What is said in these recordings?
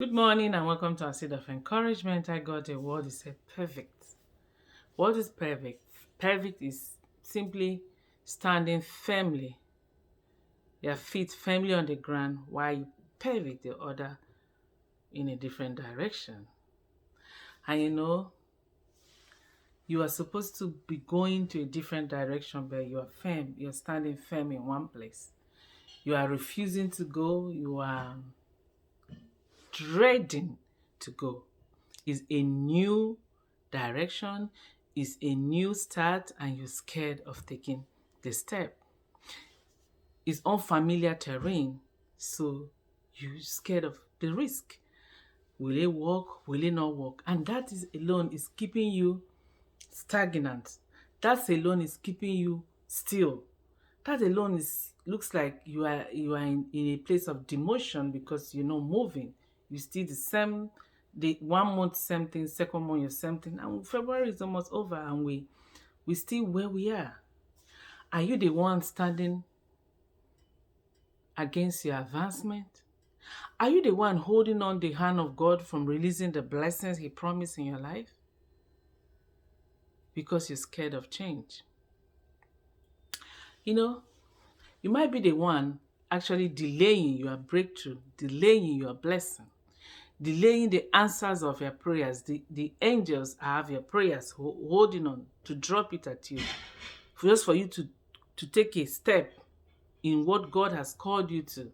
Good morning and welcome to our seed of encouragement. I got a word. It said perfect. What is perfect? Perfect is simply standing firmly, your feet firmly on the ground while you pivot the other in a different direction. And you are supposed to be going to a different direction, but you are firm. You're standing firm in one place. You are refusing to go. You are dreading to go. Is a new direction, is a new start, and you're scared of taking the step. It's unfamiliar terrain, so you're scared of the risk. Will it work? Will it not work? And that is alone is keeping you stagnant. That alone is keeping you still. That alone is looks like you are in a place of demotion because you're not moving. You still the same, the 1 month same thing, second month your same thing, and February is almost over and we still where we are. Are you the one standing against your advancement? Are you the one holding on the hand of God from releasing the blessings He promised in your life? Because you're scared of change. You might be the one actually delaying your breakthrough, delaying your blessing, delaying the answers of your prayers. The angels have your prayers holding on to drop it at you, just for you to take a step in what God has called you to.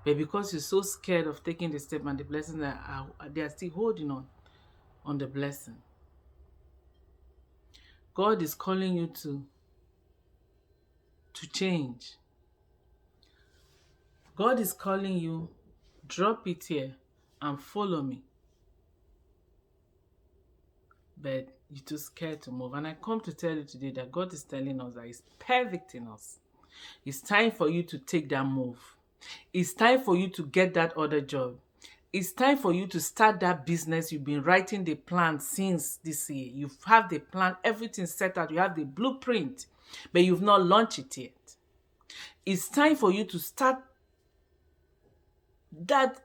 But because you're so scared of taking the step and the blessing, they are still holding on the blessing. God is calling you to change. God is calling you, drop it here and follow me. But you're too scared to move. And I come to tell you today that God is telling us that He's perfect in us. It's time for you to take that move. It's time for you to get that other job. It's time for you to start that business. You've been writing the plan since this year. You have the plan, everything set out. You have the blueprint, but you've not launched it yet. It's time for you to start that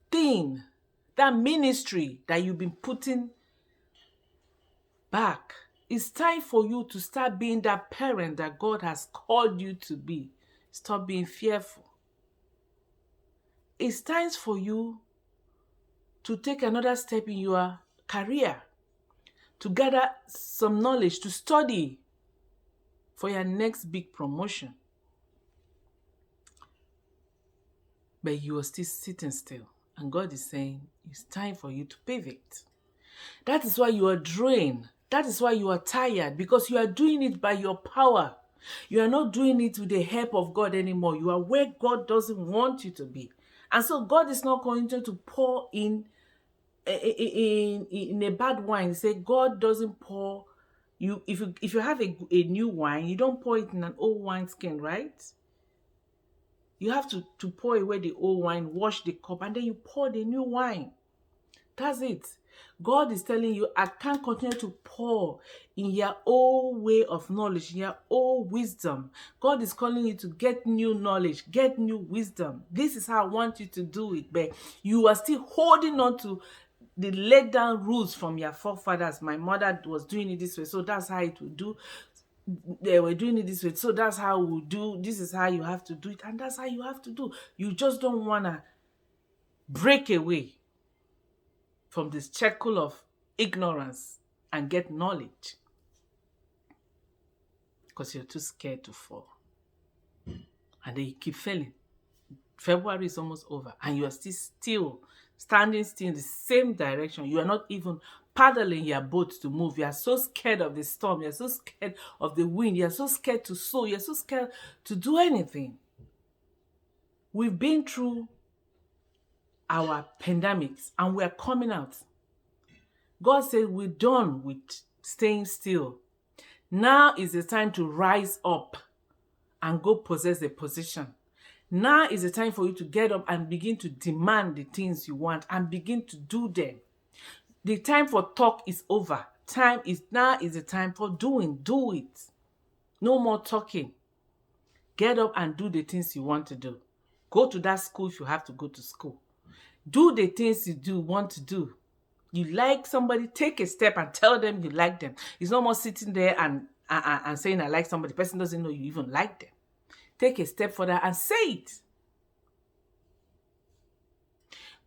thing, that ministry that you've been putting back. It's time for you to start being that parent that God has called you to be. Stop being fearful. It's time for you to take another step in your career, to gather some knowledge, to study for your next big promotion. But you are still sitting still. And God is saying, it's time for you to pivot. That is why you are drained. That is why you are tired, because you are doing it by your power. You are not doing it with the help of God anymore. You are where God doesn't want you to be. And so God is not going to pour in a bad wine. Say God doesn't pour you. If you have a new wine, you don't pour it in an old wine skin, right? You have to pour away the old wine, wash the cup, and then you pour the new wine. That's it. God is telling you, I can't continue to pour in your old way of knowledge, in your old wisdom. God is calling you to get new knowledge, get new wisdom. This is how I want you to do it, but you are still holding on to the laid down rules from your forefathers. My mother was doing it this way, so that's how it would do. They were doing it this way, so that's how we do. This is how you have to do it, and that's how you have to do. You just don't want to break away from this circle of ignorance and get knowledge because you're too scared to fall. And then you keep failing. February is almost over and you are still standing still in the same direction. You are not even paddling your boat to move. You are so scared of the storm. You are so scared of the wind. You are so scared to sow. You are so scared to do anything. We've been through our pandemics and we're coming out. God said we're done with staying still. Now is the time to rise up and go possess a position. Now is the time for you to get up and begin to demand the things you want and begin to do them. The time for talk is over. Now is the time for doing. Do it. No more talking. Get up and do the things you want to do. Go to that school if you have to go to school. Do the things you want to do. You like somebody, take a step and tell them you like them. It's not more sitting there and saying I like somebody. The person doesn't know you even like them. Take a step further and say it.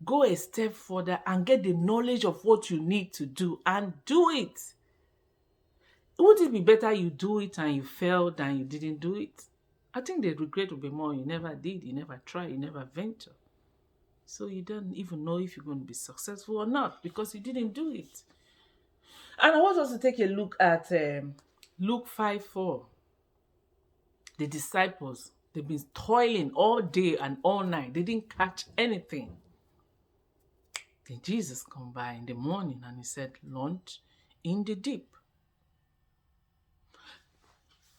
Go a step further and get the knowledge of what you need to do and do it. Would it be better you do it and you fail than you didn't do it? I think the regret will be more you never did, you never tried, you never ventured. So you don't even know if you're going to be successful or not because you didn't do it. And I want us to take a look at Luke 5:4. The disciples, they've been toiling all day and all night. They didn't catch anything. Then Jesus come by in the morning and he said, launch in the deep.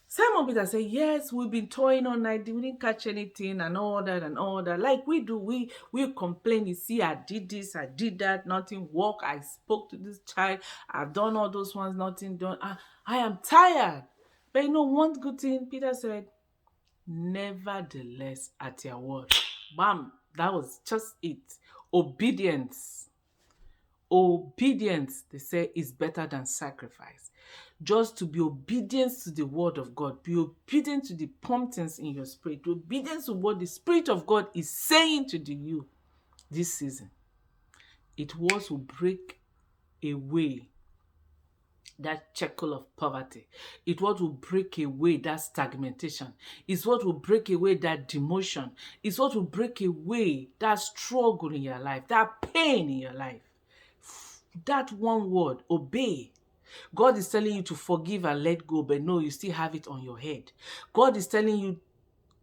Simon Peter said, yes, we've been toiling all night. We didn't catch anything and all that and all that. Like we do, we complain. You see, I did this, I did that, nothing worked. I spoke to this child. I've done all those ones, nothing done. I am tired. But one good thing, Peter said, nevertheless, at your word. Bam, that was just it. Obedience. Obedience, they say, is better than sacrifice. Just to be obedient to the word of God. Be obedient to the promptings in your spirit. Be obedient to what the Spirit of God is saying to you this season. It was to break away that shackle of poverty. It's what will break away that stagnation. It's what will break away that demotion. It's what will break away that struggle in your life, that pain in your life. That one word, obey. God is telling you to forgive and let go, but no, you still have it on your head. God is telling you,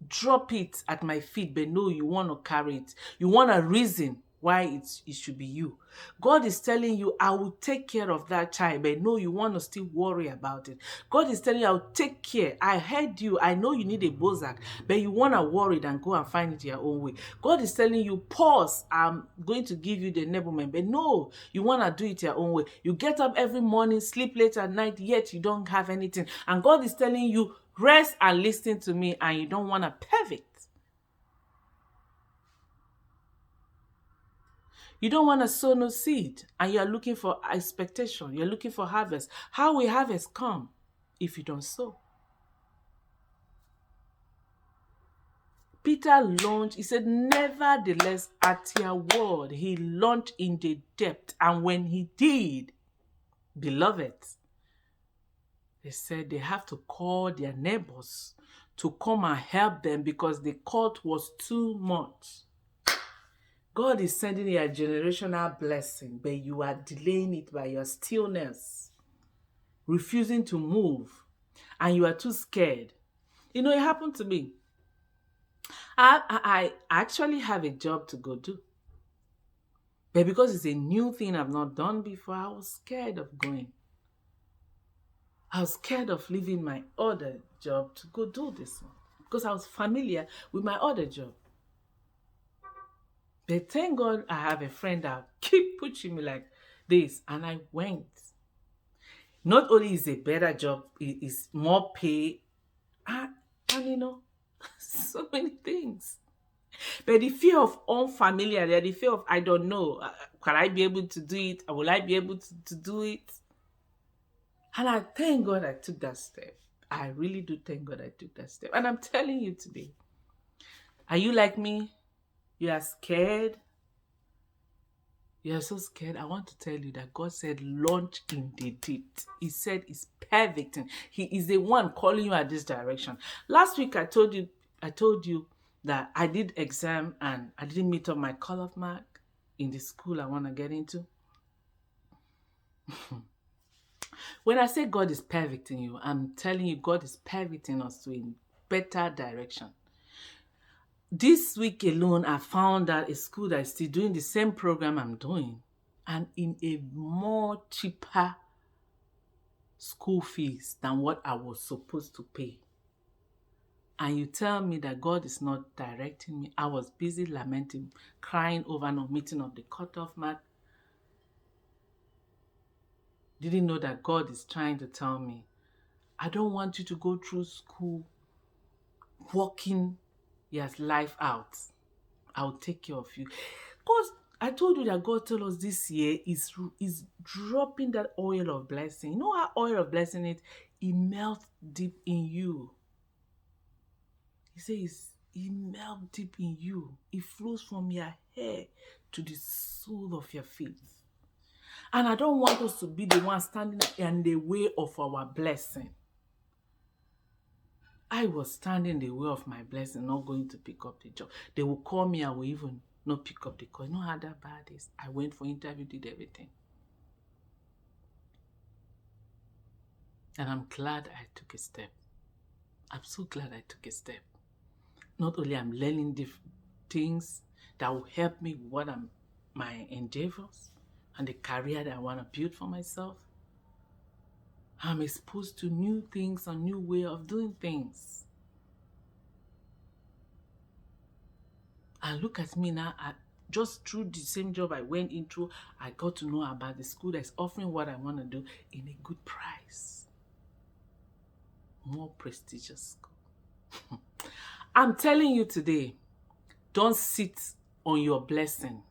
drop it at my feet, but no, you want to carry it. You want a reason why it should be you. God is telling you, I will take care of that child, but no, you want to still worry about it. God is telling you, I'll take care. I heard you. I know you need a Bozak, but you want to worry and go and find it your own way. God is telling you, pause. I'm going to give you the enablement, but no, you want to do it your own way. You get up every morning, sleep late at night, yet you don't have anything. And God is telling you, rest and listen to me, and you don't want to pivot. You don't want to sow no seed, and you're looking for expectation. You're looking for harvest. How will harvest come if you don't sow? Peter launched, he said, nevertheless, at your word, he launched in the depth. And when he did, beloved, they said they have to call their neighbors to come and help them because the court was too much. God is sending you a generational blessing, but you are delaying it by your stillness, refusing to move, and you are too scared. It happened to me. I actually have a job to go do. But because it's a new thing I've not done before, I was scared of going. I was scared of leaving my other job to go do this one because I was familiar with my other job. But thank God I have a friend that keep pushing me like this, and I went. Not only is it a better job, it is more pay, and so many things. But the fear of unfamiliar, the fear of I don't know, can I be able to do it? Will I be able to do it? And I thank God I took that step. I really do thank God I took that step. And I'm telling you today, are you like me? You are scared? You are so scared. I want to tell you that God said, launch in the deep. He said it's perfect. He is the one calling you at this direction. Last week, I told you that I did exam and I didn't meet up my cutoff mark in the school I want to get into. When I say God is perfect in you, I'm telling you God is perfect in us to a better direction. This week alone, I found out a school that is still doing the same program I'm doing and in a more cheaper school fees than what I was supposed to pay. And you tell me that God is not directing me. I was busy lamenting, crying over not meeting up the cutoff mark. Didn't know that God is trying to tell me, I don't want you to go through school working your life out. I'll take care of you. Because I told you that God told us this year is dropping that oil of blessing. You know how oil of blessing it melts deep in you. He says it melts deep in you. It flows from your hair to the sole of your feet. And I don't want us to be the one standing in the way of our blessing. I was standing in the way of my blessing, not going to pick up the job. They will call me, I will even not pick up the call. You know how that bad is? I went for interview, did everything. And I'm glad I took a step. I'm so glad I took a step. Not only I'm learning different things that will help me with my endeavors and the career that I want to build for myself. I'm exposed to new things, a new way of doing things. And look at me now, just through the same job I went into, I got to know about the school that's offering what I want to do in a good price. More prestigious school. I'm telling you today, don't sit on your blessing.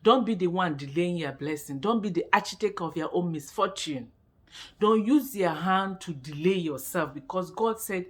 Don't be the one delaying your blessing. Don't be the architect of your own misfortune. Don't use your hand to delay yourself, because God said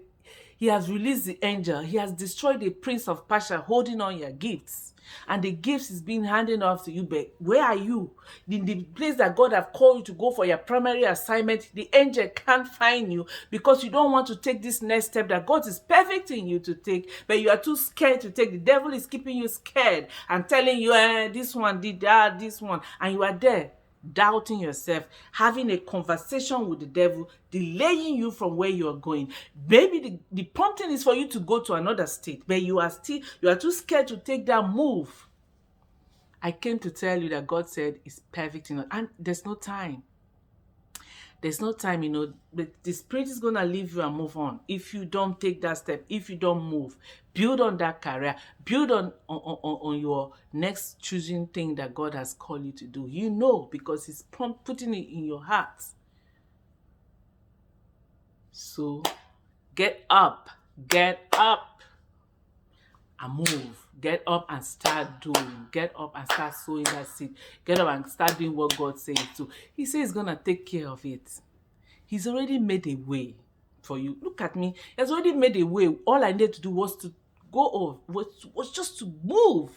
he has released the angel. He has destroyed the prince of Persia holding on your gifts. And the gifts is being handed off to you. But where are you? In the place that God have called you to go for your primary assignment, the angel can't find you because you don't want to take this next step that God is perfecting you to take, but you are too scared to take. The devil is keeping you scared and telling you, this one did that, this one. And you are there, doubting yourself, having a conversation with the devil, delaying you from where you are going. Maybe the prompting is for you to go to another state, but you are too scared to take that move. I came to tell you that God said it's perfect, and there's no time. There's no time, the Spirit is going to leave you and move on. If you don't take that step, if you don't move, build on that career, build on your next choosing thing that God has called you to do. Because he's putting it in your heart. So get up and move. Get up and start doing. Get up and start sowing that seed. Get up and start doing what God says to. He says he's going to take care of it. He's already made a way for you. Look at me. He has already made a way. All I needed to do was to go off, was just to move.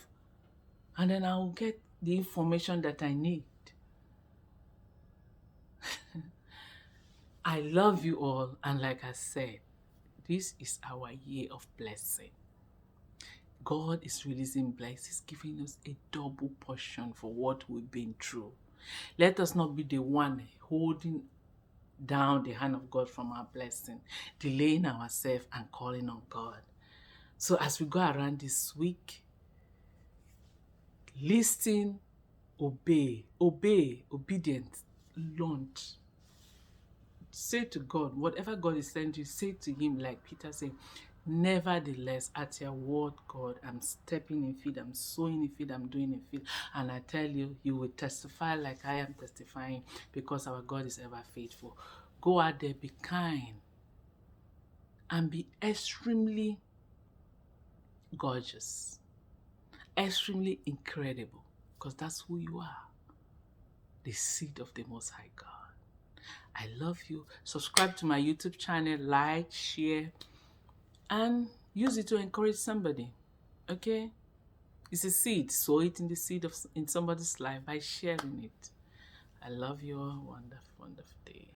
And then I will get the information that I need. I love you all. And like I said, this is our year of blessing. God is releasing blessings. He's giving us a double portion for what we've been through. Let us not be the one holding down the hand of God from our blessing, delaying ourselves and calling on God. So as we go around this week, listen, obey, obedient, launch. Say to God, whatever God is saying to you, say to him like Peter said, nevertheless, at your word, God, I'm stepping in faith, I'm sowing in faith, I'm doing in faith. And I tell you, you will testify like I am testifying, because our God is ever faithful. Go out there, be kind, and be extremely gorgeous, extremely incredible, because that's who you are, the seed of the Most High God. I love you. Subscribe to my YouTube channel, like, share, and use it to encourage somebody. Okay? It's a seed. Sow it in the seed in somebody's life by sharing it. I love you all. Wonderful, wonderful day.